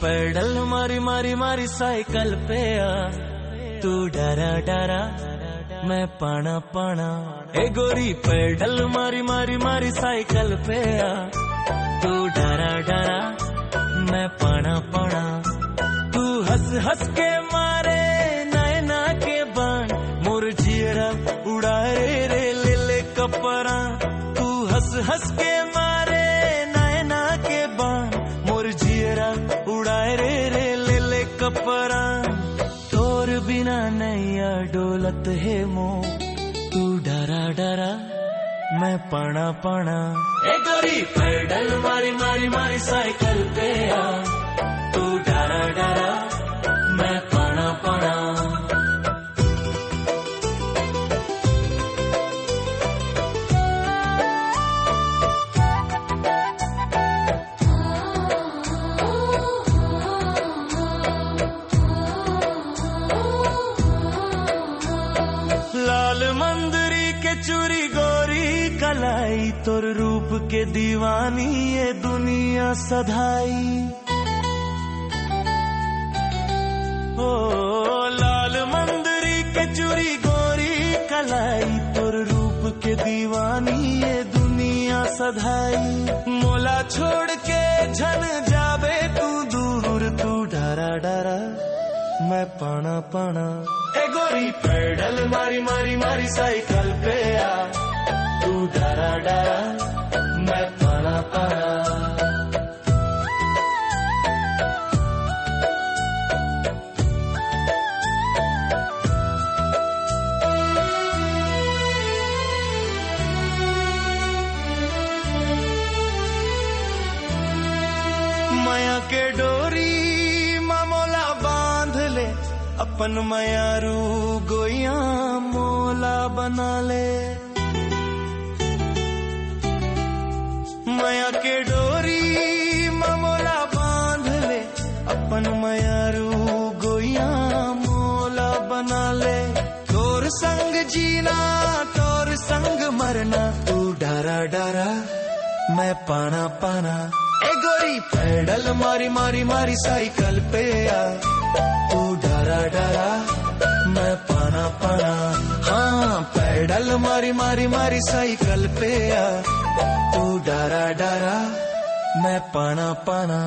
Pedal मारी मारी मारी साइकिल पे आ, तू डरा डरा मैं पाना पाना। ए गोरी पैडल मारी मारी मारी साइकिल पे आ, तू डरा डरा मैं पाना पाना। तू हंस हंस के मारे नैना के बाण, मोर जियरा उड़ाए रे ले ले कपड़ा। तू हंस हंस के मारे नैना के बाण, मोर जियरा उड़ाए रे रे ले ले कपड़ा। तोर बिना नैया डोलत है मो, तू डरा डरा मैं पाना पाना। ए गोरी पैडल मारी मारी मारी साइकिल पे आ, तू डरा डरा मैं पाना पाना। लाल मंदिरी के चूरी गोरी कलाई, तोर रूप के दीवानी ये दुनिया सधाई। ओ लाल मंदिरी के चूरी गोरी कलाई, तोर रूप के दीवानी ये दुनिया सधाई। मोला छोड़ के झन जावे तू दूर, तू डरा डरा मैं पाना पाना। ए गोरी पैडल मारी मारी मारी साइकिल पे आ, तू डरा डरा मैं पाना पाना। माया के डोरी मामोला बांध ले, अपन मयारू गोइया मोला बना ले। माया के डोरी मामोला बांध ले, अपन मयारू गोइया मोला बना ले। तोर संग जीना तोर संग मरना, तू डरा डरा मैं पाना पाना। ए गोरी पैडल मारी मारी मारी साइकिल पे आ, तू डरा डरा मैं पाना पाना। हाँ पैडल मारी मारी मारी साइकिल पे आ, तू डरा डरा मैं पाना पाना।